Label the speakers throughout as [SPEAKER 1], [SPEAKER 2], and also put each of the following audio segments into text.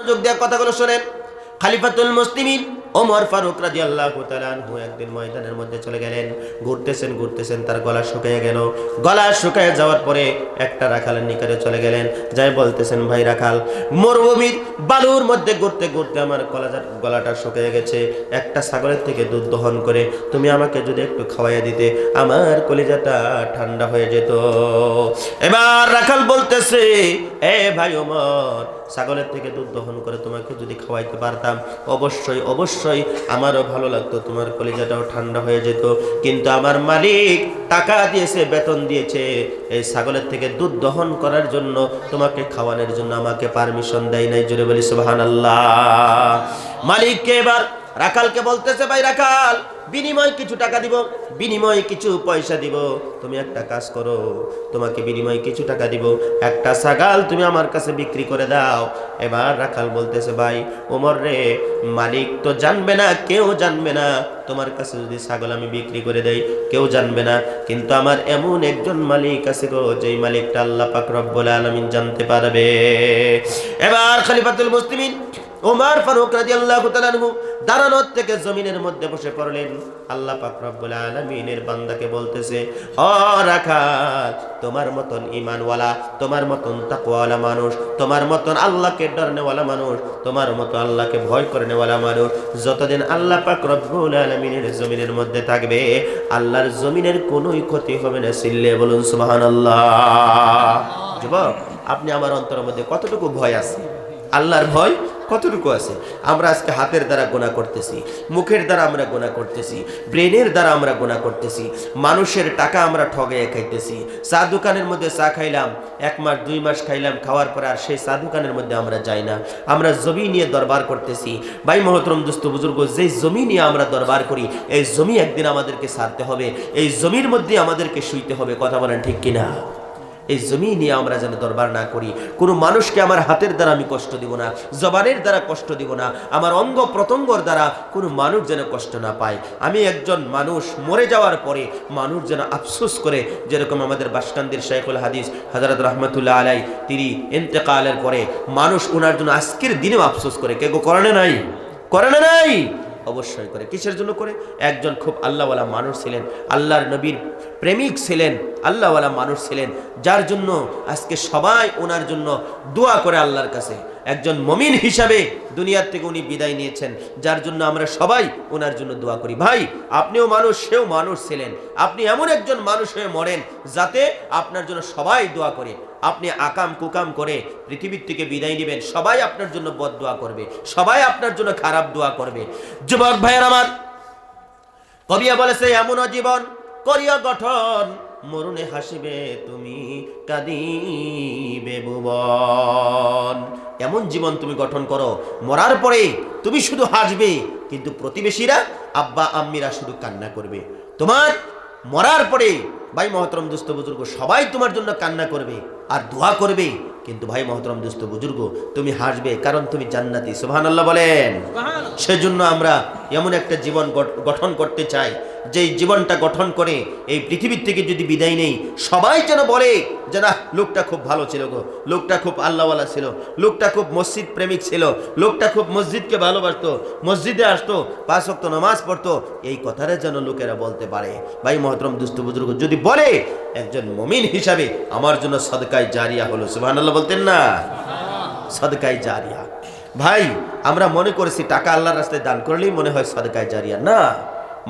[SPEAKER 1] যোগ দেওয়ার কথাগুলো শোনেন। খলিফাতুল মুসলিমিন ওমর ফারুক রাদিয়াল্লাহু তাআলা আনহু একদিন ময়দানের মধ্যে চলে গেলেন। ঘুরতেছেন তার গলা শুকিয়ে গেল। গলা শুকিয়ে যাওয়ার পরে একটা রাখালের নিকটে চলে গেলেন। যাই বলতেছেন, ভাই রাখাল, মরুভূমির বালুর মধ্যে ঘুরতে ঘুরতে আমার গলাটা শুকিয়ে গেছে। একটা ছাগলের থেকে দুধ দহন করে তুমি আমাকে যদি একটু খাওয়াইয়া দিতে, আমার কলিজাটা ঠান্ডা হয়ে যেত। এবার রাখাল বলতেছে, এ ভাই ওমর, ছাগলের থেকে দুধ দহন করে তোমাকে যদি খাওয়াইতে পারতাম অবশ্যই অবশ্যই আমারও ভালো লাগতো, তোমার কলিজাটাও ঠান্ডা হয়ে যেত। কিন্তু আমার মালিক টাকা দিয়েছে, বেতন দিয়েছে, এই ছাগলের থেকে দুধ দহন করার জন্য, তোমাকে খাওয়ানোর জন্য আমাকে পারমিশন দেয় নাই। জোরে বলি সুবহানাল্লাহ। মালিককে এবার রাখালকে বলতেছে, ভাই রাখাল, বিনিময় কিছু টাকা দিব, বিনিময় কিছু পয়সা দিব, তুমি একটা কাজ করো, তোমাকে বিনিময় কিছু টাকা দিব, একটা ছাগল তুমি আমার কাছে বিক্রি করে দাও। এবার রাখাল বলতেছে, ভাই ওমর রে, মালিক তো জানবে না, কেউ জানবে না, তোমার কাছে যদি ছাগল আমি বিক্রি করে দেই কেউ জানবে না, কিন্তু আমার এমন একজন মালিক আছে গো, যেই মালিকটা আল্লাহ পাক রব্বুল আলামিন জানতে পারবে। এবার খলিফাতুল মুসলিমিন ওমর ফারুক রাদিয়াল্লাহু তাআলা আনহু দাঁড়ানোর থেকে জমিনের মধ্যে বসে পড়লেন। আল্লাহ পাক রব্বুল আলামিনের বান্দাকে বলতেছে, ও রাখাল, তোমার মতন ঈমানওয়ালা, তোমার মতন তাকওয়াওয়ালা মানুষ, তোমার মতন আল্লাহকে ডরনেওয়ালা মানুষ, তোমার মতো আল্লাহকে ভয় করেনেওয়ালা মানুষ যতদিন আল্লাহ পাক রব্বুল আলামিনের জমিনের মধ্যে থাকবে, আল্লাহর জমিনের কোনোই ক্ষতি হবে না। সিল্লে বলুন সুবহানাল্লাহ। যুবক, আপনি আমার অন্তরের মধ্যে কতটুকু ভয় আছে? আল্লাহর ভয় কতটুকু আছে? আমরা আজকে হাতের দ্বারা গুনাহ করতেছি, মুখের দ্বারা আমরা গুনাহ করতেছি, ব্রেনের দ্বারা আমরা গুনাহ করতেছি, মানুষের টাকা আমরা ঠগাইয়া খাইতেছি। চা দোকানের মধ্যে চা খাইলাম, 1 মাস 2 মাস খাইলাম, খাওয়ার পরে আর সেই চা দোকানের মধ্যে আমরা যাই না। আমরা জমি নিয়ে দরবার করতেছি। ভাই মহতরম দোস্ত বুজুর্গ, যেই জমি নিয়ে আমরা দরবার করি, এই জমি একদিন আমাদেরকে ছাড়তে হবে, এই জমির মধ্যে আমাদেরকে শুইতে হবে। কথা বলেন ঠিক কিনা? এই জমি নিয়ে আমরা যেন দরবার না করি। কোনো মানুষকে আমার হাতের দ্বারা আমি কষ্ট দিব না, জবানের দ্বারা কষ্ট দিব না, আমার অঙ্গ প্রত্যঙ্গর দ্বারা কোনো মানুষ যেন কষ্ট না পায়। আমি একজন মানুষ মরে যাওয়ার পরে মানুষ যেন আফসোস করে, যেরকম আমাদের বাসকান্দির শাইখুল হাদিস হযরত রাহমাতুল্লাহ আলাই, তিনি ইন্তেকালের পরে মানুষ ওনার জন্য আজকের দিনেও আফসোস করে। কে করে না? নাই করে না? নাই অবশ্যই করে। কিসের জন্য করে? একজন খুব আল্লাহওয়ালা মানুষ ছিলেন, আল্লাহর নবীর প্রেমিক ছিলেন, আল্লাহওয়ালা মানুষ ছিলেন, যার জন্য আজকে সবাই ওনার জন্য দোয়া করে আল্লাহর কাছে। একজন মুমিন হিসাবে দুনিয়ার থেকে উনি বিদায় নিয়েছেন, যার জন্য আমরা সবাই ওনার জন্য দোয়া করি। ভাই, আপনিও মানুষ, সেও মানুষ ছিলেন। আপনি এমন একজন মানুষ হয়ে মরেন যাতে আপনার জন্য সবাই দোয়া করে। আপনি আকাম কুকাম করে পৃথিবীর থেকে বিদায় নেবেন, সবাই আপনার জন্য বদদোয়া করবে, সবাই আপনার জন্য খারাপ দোয়া করবে। যুবক ভাইয়ের আমার, কবিয়া বলেছে, এমন জীবন করিয়া গঠন, মরুনে হাসিবে তুমি, কাঁদিবে ভুবন। এমন জীবন তুমি গঠন করো, মরার পরে তুমি শুধু হাসবে, কিন্তু প্রতিবেশীরা, আব্বা আম্মিরা শুধু কান্না করবে। তোমার মরার পরে ভাই মহতরম দোস্ত বুজুর্গ, সবাই তোমার জন্য কান্না করবে আর দোয়া করবে, কিন্তু ভাই মহতরম দোস্ত বুজুর্গ, তুমি হাসবে, কারণ তুমি জান্নাতি। সুবহানাল্লাহ বলেন। সেজন্য আমরা এমন একটা জীবন গঠন করতে চাই, যেই জীবনটা গঠন করে এই পৃথিবীর থেকে যদি বিদায় নেই, সবাই যেন বলে যে না, লোকটা খুব ভালো ছিল গো, লোকটা খুব আল্লাহওয়ালা ছিল, লোকটা খুব মসজিদ প্রেমিক ছিল, লোকটা খুব মসজিদকে ভালোবাসতো, মসজিদে আসতো, 5 ওয়াক্ত নামাজ পড়তো। এই কথাটা যেন লোকেরা বলতে পারে। ভাই মহতরম দুস্থ বুজুর্গ, যদি বলে একজন মুমিন হিসাবে আমার জন্য সদকায়ে জারিয়া হলো। সুবহানাল্লাহ বলতেন না? সদকায়ে জারিয়া। ভাই, আমরা মনে করেছি টাকা আল্লাহর রাস্তায় দান করলেই মনে হয় সদকায়ে জারিয়া। না,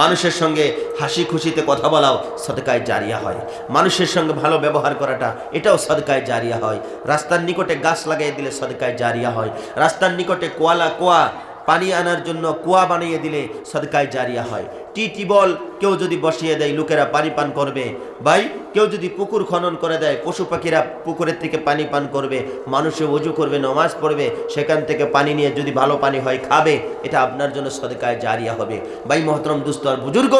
[SPEAKER 1] মানুষের সঙ্গে হাসি খুশিতে কথা বলাও সদকায়ে জারিয়া হয়। মানুষের সঙ্গে ভালো ব্যবহার করাটা, এটাও সদকায়ে জারিয়া হয়। রাস্তার নিকটে গাছ লাগিয়ে দিলে সদকায়ে জারিয়া হয়। রাস্তার নিকটে কুয়া পানি আনার জন্য কুয়া বানিয়ে দিলে সদকায়ে জারিয়া হয়। টিউবওয়েল কেউ যদি বসিয়ে দেয়, লোকেরা পানি পান করবে। ভাই, কেউ যদি পুকুর খনন করে দেয়, পশু পাখিরা পুকুরের থেকে পানি পান করবে, মানুষে ওযু করবে, নামাজ পড়বে, সেখান থেকে পানি নিয়ে যদি ভালো পানি হয় খাবে, এটা আপনার জন্য সদকায়ে জারিয়া হবে। ভাই মহতরম দুস্থ আর বুজুর্গ,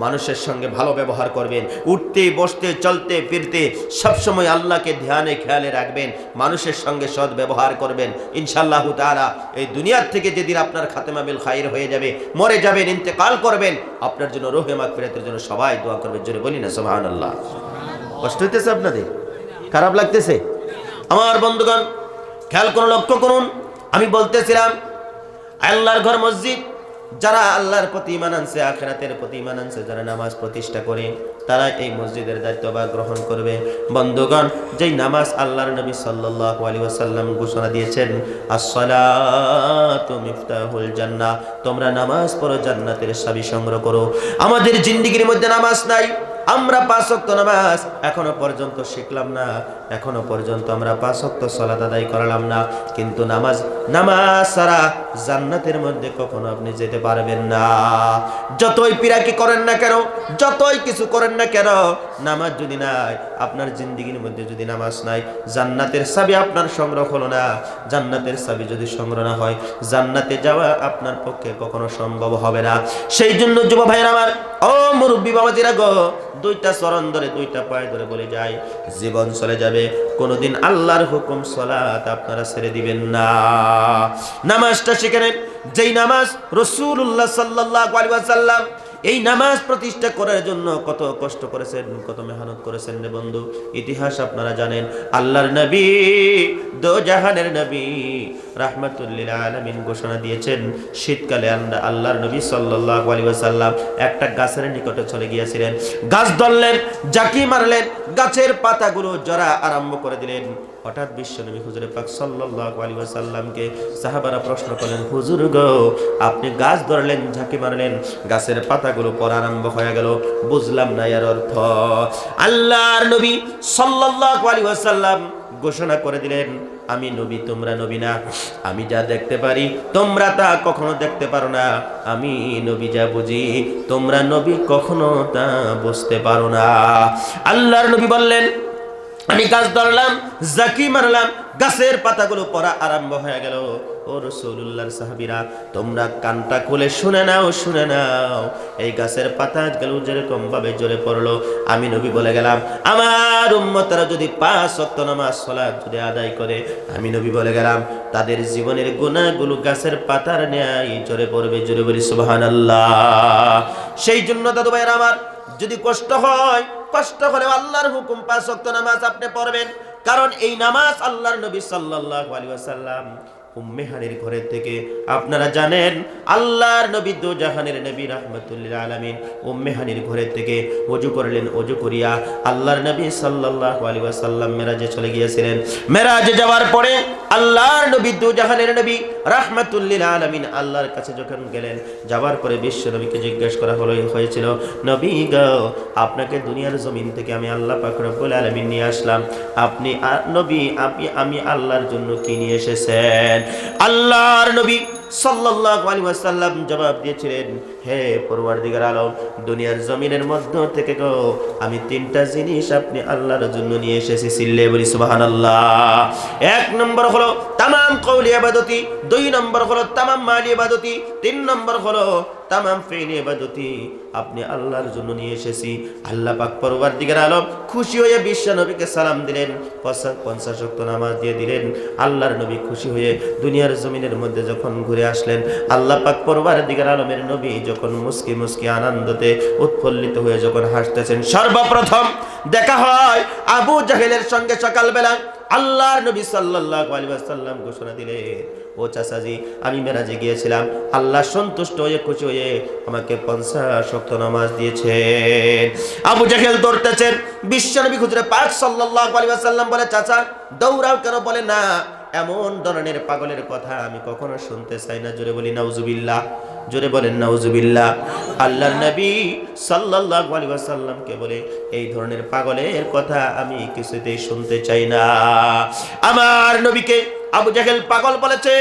[SPEAKER 1] মানুষের সঙ্গে ভালো ব্যবহার করবেন, উঠতে বসতে চলতে ফিরতে সবসময় আল্লাহকে ধ্যানে খেয়ালে রাখবেন, মানুষের সঙ্গে সৎ ব্যবহার করবেন। ইনশাআল্লাহ তাআলা এই দুনিয়ার থেকে যেদিন আপনার খাতেমা বিল খায়র হয়ে যাবে, মরে যাবেন, ইন্তেকাল করবেন, আপনার জন্য রূহে মাগফিরাতের জন্য সবাই দোয়া করবে। জোরে বলি না সুবহানাল্লাহ। কষ্ট হইতেছে আপনাদের? খারাপ লাগতেছে? আমার বন্ধুগণ, খেয়াল করুন, লক্ষ্য করুন, আমি বলতেছিলাম আল্লাহর ঘর মসজিদ, যারা আল্লাহর প্রতি ঈমান আনছে, আখিরাতের প্রতি ঈমান আনছে, যারা নামাজ প্রতিষ্ঠা করে, তারা এই মসজিদের দায়িত্ব গ্রহণ করবে। বন্ধুগণ, যেই নামাজ আল্লাহর নবী সাল্লাল্লাহু আলাইহি ওয়াসাল্লাম ঘোষণা দিয়েছেন, আসসালাতু মিফতাহুল জান্নাহ, তোমরা নামাজ পড়ো জান্নাতের চাবি সংগ্রহ করো। আমাদের জিন্দেগির মধ্যে নামাজ নাই, আমরা 5 ওয়াক্ত নামাজ এখনো পর্যন্ত শিখলাম না, এখনো পর্যন্ত আমরা 5 ওয়াক্ত সালাত আদায় করলাম না। কিন্তু নামাজ ছাড়া জান্নাতের মধ্যে কখনো আপনি যেতে পারবেন না। যতই পিরাকি করেন না কেন, যতই কিছু করেন না কেন, নামাজ যদি নাই, আপনার জিন্দেগির মধ্যে যদি নামাজ নাই, জান্নাতের চাবি আপনার সংগ্রহ হলো না। জান্নাতের চাবি যদি সংগ্রহ না হয়, জান্নাতে যাওয়া আপনার পক্ষে কখনো সম্ভব হবে না। সেই জন্য যুব ভাইয়েরা আমার, ও মুরব্বী বাবাজিরা গো, 2টা চরণ ধরে, 2টা পায়ে ধরে বলে যায়, জীবন চলে যাবে, কোনোদিন আল্লাহর হুকুম সালাত আপনারা ছেড়ে দিবেন না। নামাজটা শিখে নেন, যেই নামাজ রাসূলুল্লাহ সাল্লাল্লাহু আলাইহি ওয়াসাল্লাম এই নামাজ প্রতিষ্ঠা করার জন্য কত কষ্ট করেছেন, কত মেহনত করেছেন রে বন্ধু। ইতিহাস আপনারা জানেন, আল্লাহর নবী, দো জাহানের নবী, রাহমাতুল লিল আলামিন ঘোষণা দিয়েছেন, শীতকালে আল্লাহর নবী সাল্লাল্লাহু আলাইহি ওয়াসাল্লাম একটা গাছের নিকটে চলে গিয়েছিলেন। গাছ ধরলেন, জাকি মারলেন, গাছের পাতাগুলো ঝরা আরম্ভ করে দিলেন। হঠাৎ বিশ্বনবী হুজুরে পাক সাল্লাল্লাহু আলাইহি ওয়াসাল্লামকে সাহাবারা প্রশ্ন করলেন, হুজুর গো, আপনি গাছ ধরলেন, ঝাঁকি মারলেন, গাছের পাতাগুলো পড়া আরম্ভ হয়ে গেল, বুঝলাম না এর অর্থ। আল্লাহর নবী সাল্লাল্লাহু আলাইহি ওয়াসাল্লাম ঘোষণা করে দিলেন, আমি নবী, তোমরা নবী না। আমি যা দেখতে পারি তোমরা তা কখনো দেখতে পারো না। আমি নবী যা বুঝি তোমরা নবী কখনো তা বুঝতে পারো না। আল্লাহর নবী বললেন, আমি গাছ ধরলাম, জাকি মারলাম, গাছের পাতাগুলো পড়া আরম্ভ হয়ে গেল। ও রাসূলুল্লাহর সাহাবীরা, তোমরা কানটা খুলে শুনে নাও, শুনে নাও। এই গাছের পাতাগুলো যেরকম ভাবে ঝরে পড়লো, আমি নবী বলে গেলাম, আমার উম্মতরা যদি 5 ওয়াক্ত নামাজ সালাত যদি আদায় করে, আমি নবী বলে গেলাম, তাদের জীবনের গুনাহগুলো গাছের পাতার ন্যায় ঝরে পড়বে। জোরে বলি সুবহানাল্লাহ। সেই জন্য দাদু ভাইরা আমার, যদি কষ্ট হয়, কষ্ট হলে আল্লাহর হুকুম 5 ওয়াক্ত নামাজ আপনি পড়বেন। কারণ এই নামাজ আল্লাহর নবী সাল্লাল্লাহু আলাইহি ওয়াসাল্লাম উম্মে হানির ঘরের থেকে, আপনারা জানেন আল্লাহর নবী দো জাহানের নবী রাহমাতুল লিল আলামিন উম্মে হানির ঘরের থেকে ওযু করলেন। ওযু করিয়া আল্লাহর নবী সাল্লাল্লাহু আলাইহি ওয়াসাল্লাম মেরাজে চলে গিয়েছিলেন। মেরাজে যাওয়ার পরে আল্লাহর নবী দো জাহানের নবী রাহমাতুল লিল আলামিন আল্লাহর কাছে যখন গেলেন, যাওয়ার পরে বিশ্ব নবীকে জিজ্ঞেস করা হয়েছিল, নবী গো, আপনাকে দুনিয়ার জমিন থেকে আমি আল্লাহ পাক রব্বুল আলামিন নিয়ে আসলাম, আপনি নবী, আমি আল্লাহর জন্য কি নিয়ে এসেছেন? আল্লাহর নবী সাল্লাল্লাহু আলাইহি ওয়াসাল্লাম জবাব দিয়েছিলেন, হে পরওয়ারদিগার আলম, দুনিয়ার জমিনের মধ্য থেকে গো, আমি 3টা জিনিস আপনি আল্লাহর জন্য নিয়ে এসেছি। সিল্লে বলি সুবহানাল্লাহ। 1 নম্বর হলো তামাম কওলি ইবাদতি, 2 নম্বর হলো তামাম মালি ইবাদতি, 3 নম্বর হলো তামাম ফিলি ইবাদতি আপনি আল্লাহর জন্য নিয়ে এসেছি। আল্লাহ পাক পরওয়ারদিগার আলম খুশি হয়ে বিশ্ব নবীকে সালাম দিলেন, 50 ওয়াক্ত নামাজ দিয়ে দিলেন। আল্লাহর নবী খুশি হয়ে দুনিয়ার জমিনের মধ্যে যখন ঘুরে আসলেন, আল্লাহ পাক পরওয়ারদিগার আলমের নবী যখন মুস্কি মুস্কি আনন্দতে উৎফুল্লিত হয়ে যখন হাসতেছেন, সর্বপ্রথম দেখা হয় আবু জাহেলের সঙ্গে। সকালবেলা আল্লাহর নবী সাল্লাল্লাহু আলাইহি ওয়াসাল্লাম ঘোষণা দিলেন, ও চাচাজি, আমি মেরাজে গিয়েছিলাম, আল্লাহ সন্তুষ্ট হয়ে খুশি হয়ে আমাকে 50 ওয়াক্ত নামাজ দিয়েছেন। আবু জাহেল দৌড়তেছেন, বিশ্বনবী হুজুরে পাক সাল্লাল্লাহু আলাইহি ওয়াসাল্লাম বলে, চাচা দৌড়াও কেন? বলে, না, এমন ধরনের পাগলের কথা আমি কখনো শুনতে চাই না। জোরে বলি নাউজুবিল্লাহ, জোরে বলেন নাউজুবিল্লাহ। আল্লাহর নবী সাল্লাল্লাহু আলাইহি ওয়াসাল্লামকে বলে, এই ধরনের পাগলের কথা আমি কিছুতেই শুনতে চাই না। আমার নবীকে আবু জাহেল পাগল বলেছে।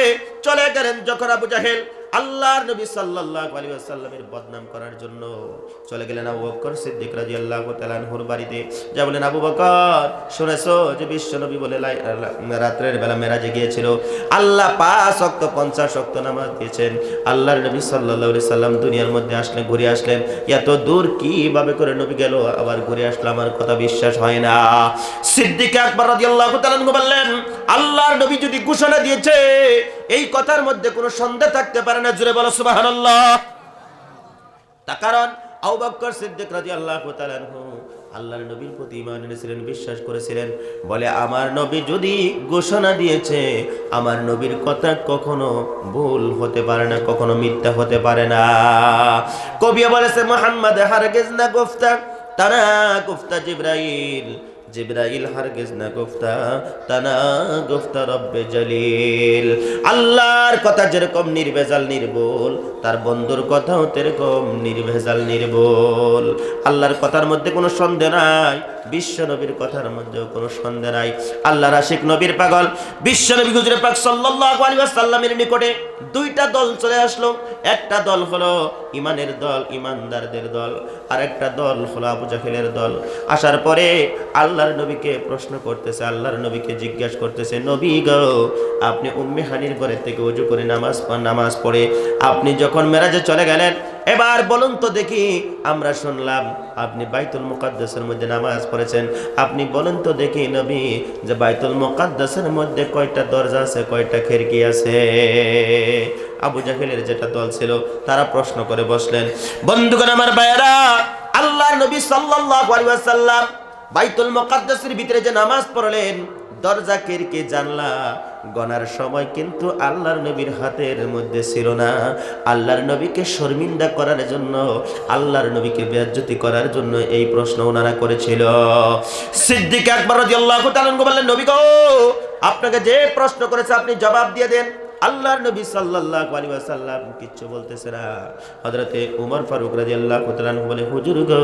[SPEAKER 1] চলে গেলেন যখন আবু জাহেল আল্লাহর নবী সাল্লাল্লাহু আলাইহি ওয়াসাল্লামের বদনাম করার জন্য, চলে গেলেন আবু বকর সিদ্দিক রাদিয়াল্লাহু তাআলা আনহুর বাড়িতে। যা বলেন, আবু বকর, শুনেছো যে বিশ্ব নবী বলে রাতের বেলা মেরাজে গিয়েছিল, আল্লাহ 5 ওয়াক্ত 50 ওয়াক্ত নামাজ দিয়েছেন। আল্লাহর নবী সাল্লাল্লাহু আলাইহি সাল্লাম দুনিয়ার মধ্যে আসলেন, ঘুরে আসলেন, এত দূর কিভাবে করে নবী গেল আবার ঘুরে আসলো, আমার কথা বিশ্বাস হয় না। সিদ্দিক আকবর রাদিয়াল্লাহু তাআলা আনহু বললেন, আল্লাহর নবী যদি ঘোষণা দিয়েছে, এই কথার মধ্যে কোনো সন্দেহ থাকতে পারে না। জোরে বলো সুবহানাল্লাহ। তার কারণ আবু বকর সিদ্দিক রাদিয়াল্লাহু তাআলা আনহু আল্লাহর নবীর প্রতি ঈমান এনেছিলেন, বিশ্বাস করেছিলেন। বলে আমার নবী যদি ঘোষণা দিয়েছে, আমার নবীর কথা কখনো ভুল হতে পারে না, কখনো মিথ্যা হতে পারে না। কবি বলেছে মুহাম্মদ হারগিজ না গুফতা তানা গুফতা জিবরাইল, জিবরাইল হারগিজ না গুফতা তানা গুফতা রব্বে জলিল। আল্লাহর কথা যেরকম নির্ভেজাল নির্ভুল, তার বন্ধুর কথাও তেরকম নির্ভেজাল নির্ভুল। আল্লাহর কথার মধ্যে কোনো সন্দেহ নাই, বিশ্ব নবীর কথার মধ্যেও কোনো সন্দেহ নাই। আল্লাহর আশিক নবীর পাগল বিশ্ব নবী হুজুরে পাক সাল্লাল্লাহু আলাইহি ওয়াসাল্লামের নিকটে দুইটা দল চলে আসলো। একটা দল হলো ঈমানের দল, ঈমানদারদের দল, আর একটা দল হলো আবু জাহেলের দল। আসার পরে আল্লাহর নবীকে প্রশ্ন করতেছে, আল্লাহর নবীকে জিজ্ঞাসা করতেছে, নবী গো, আপনি উম্মে হানির ঘরে থেকে ওযু করে নামাজ পড়ে আপনি যখন মেরাজে চলে গেলেন, এবার বলুন তো দেখি, আমরা শুনলাম আপনি বাইতুল মুকাদ্দাসের মধ্যে নামাজ পড়েছেন, আপনি বলুন তো দেখি নবী, যে বাইতুল মুকাদ্দাসের মধ্যে কয়টা দরজা আছে, কয়টা খিড়কি আছে? আবু জাহেলের যেটা দল ছিল তারা প্রশ্ন করে বসলেন। বন্ধুগণ আমার ভাইয়েরা, আল্লাহর নবী সাল্লাল্লাহু আলাইহি ওয়াসাল্লাম বাইতুল মুকাদ্দাসের ভিতরে যে নামাজ পড়লেন, দরজা খিড়কি জানলা গনার সময় কিন্তু আল্লাহর নবীর হাতের মধ্যে ছিল না। আল্লাহর নবীকে শর্মিন্দা করার জন্য, আল্লাহর নবীকে বেইজ্জতি করার জন্য এই প্রশ্ন ওনারা করেছিল। সিদ্দিক আকবর রাদিয়াল্লাহু তাআলা বললেন, নবী গো, আপনাকে যে প্রশ্ন করেছে আপনি জবাব দিয়ে দেন। আল্লাহর নবী সাল্লাল্লাহু আলাইহি ওয়াসাল্লাম কিচ্ছু বলতেছে না। হযরতে ওমর ফারুক রাদিয়াল্লাহু তাআলা বলে, হুজুর গো,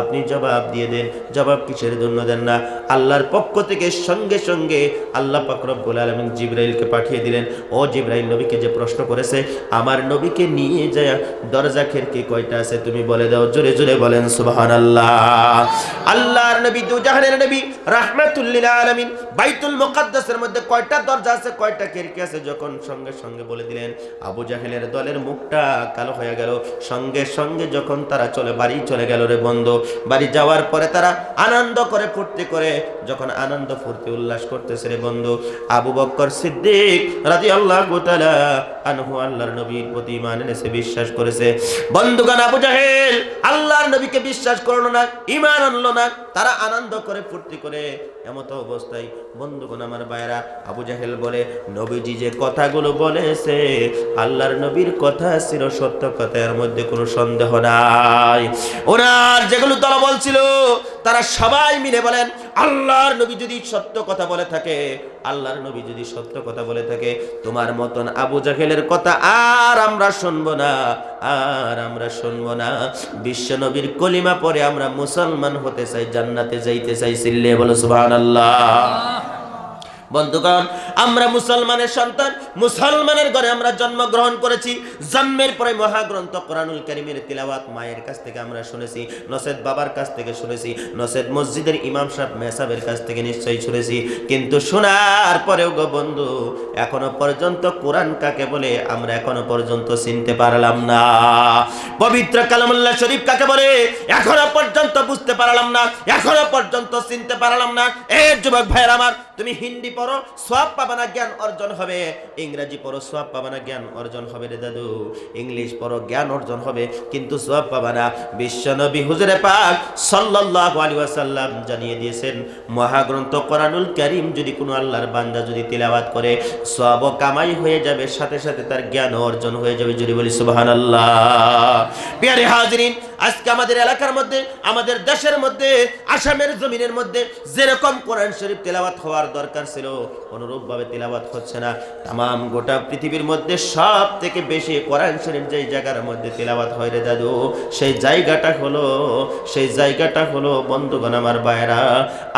[SPEAKER 1] আপনি জবাব দিয়ে দেন। জবাব কিসের জন্য দেন না? আল্লাহর পক্ষ থেকে সঙ্গে সঙ্গে আল্লাহ পাক রব্বুল আলামিন জিবরাইলকে পাঠিয়ে দিলেন। ও জিবরাইল, নবীকে যে প্রশ্ন করেছে, আমার নবীকে নিয়ে যায় দরজা খিড়কি কয়টা আছে তুমি বলে দাও। জোরে জোরে বলেন সুবহানাল্লাহ। আল্লাহর নবী দুজাহানের নবী রাহমাতুল লিল আলামিন বাইতুল মুকাদ্দাসের মধ্যে কয়টা দরজা আছে, কয়টা খিড়কি আছে যখন সঙ্গে সঙ্গে বলে দিলেন, আবু জাহেলের দলের মুখটা কালো হয়ে গেল। সঙ্গে সঙ্গে যখন তারা বাড়ি চলে গেল রে বন্ধু, বাড়ি যাওয়ার পরে তারা আনন্দ করে ফুর্তি করে, যখন আনন্দ ফুর্তি উল্লাস করতেছে রে বন্ধু, আবু বকর সিদ্দিক রাদিয়াল্লাহু তাআলা আনহু আল্লাহর নবীর প্রতি ঈমান এনেছে, বিশ্বাস করেছে। বন্ধুগণ, আবু জাহেল আল্লাহর নবীকে বিশ্বাস করলো না, ঈমান আনলো না। তারা আনন্দ করে ফুর্তি করে এমত অবস্থায় বন্ধুগণ আমার ভাইরা, আবু জাহেল বলে, নবীজি যে কথাগুলো বলেছে আল্লাহর নবীর কথা ছিল সত্য কথা, এর মধ্যে কোনো সন্দেহ নাই। ওনার যেগুলো তারা বলছিল, তারা সবাই মিলে বলেন, আল্লাহর নবী যদি সত্য কথা বলে থাকে, আল্লাহর নবী যদি সত্য কথা বলে থাকে, তোমার মতন আবু জাহেলের কথা আর আমরা শুনবো না, আর আমরা শুনবো না। বিশ্ব নবীর কলিমা পরে আমরা মুসলমান হতে চাই, জান্নাতে যাইতে চাই। সিল্লে বলো সুবহানাল্লাহ। বন্ধুগণ, আমরা মুসলমানের সন্তান, মুসলমানের ঘরে আমরা জন্মগ্রহণ করেছি। জন্মের পরে মহাগ্রন্থ কোরআনুল কারীমের তিলাওয়াত মায়ের কাছ থেকে আমরা শুনেছি, নসেদ বাবার কাছ থেকে শুনেছি, নসেদ মসজিদের ইমাম সাহেব মেহসাবের কাছ থেকে নিশ্চয়ই শুনেছি। কিন্তু শোনার পরেও গো বন্ধু, এখনো পর্যন্ত কোরআন কাকে বলে আমরা এখনো পর্যন্ত চিনতে পারলাম না। পবিত্র কালামুল্লাহ শরীফ কাকে বলে এখনো পর্যন্ত বুঝতে পারলাম না, এখনো পর্যন্ত চিনতে পারলাম না। এই যুবক ভাইয়ের আমার, তুমি হিন্দি পড়ো, সওয়াব পাবা না, জ্ঞান অর্জন হবে। ইংরেজি পড়ো, সওয়াব পাবা না, জ্ঞান অর্জন হবে রে দাদু। ইংলিশ পড়ো, জ্ঞান অর্জন হবে, কিন্তু সওয়াব পাবা না। বিশ্বনবী হুজুরে পাক সাল্লাল্লাহু আলাইহি ওয়াসাল্লাম জানিয়ে দিয়েছেন, মহাগ্রন্থ কোরআনুল কারীম যদি কোনো আল্লাহর বান্দা যদি তিলাওয়াত করে, সওয়াব কামাই হয়ে যাবে, সাথে সাথে তার জ্ঞান অর্জন হয়ে যাবে। যদি বলি সুবহানাল্লাহ। প্রিয় হাজিরিন, আজকে আমাদের এলাকার মধ্যে, আমাদের দেশের মধ্যে, আসামের জমিনের মধ্যে যেরকম কোরআন শরীফ তেলাওয়াত হওয়ার দরকার ছিল, অনুরূপ ভাবে তেলাওয়াত হচ্ছে না। তামাম গোটা পৃথিবীর মধ্যে সব থেকে বেশি কোরআন শরীফ যেই জায়গার মধ্যে তেলাওয়াত হয় রে দাদু, সেই জায়গাটা হলো বন্ধুগণ আমার ভাইরা,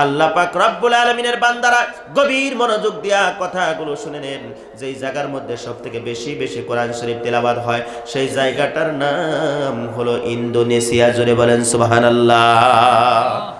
[SPEAKER 1] আল্লাহ পাক রব্বুল আলামিনের বান্দারা গভীর মনোযোগ দিয়া কথাগুলো শুনে নেন। যেই জায়গার মধ্যে সব থেকে বেশি বেশি কোরআন শরীফ তেলাওয়াত হয়, সেই জায়গাটার নাম হলো ইন্দোনেশিয়া। জোরে বলেন সুবহানাল্লাহ।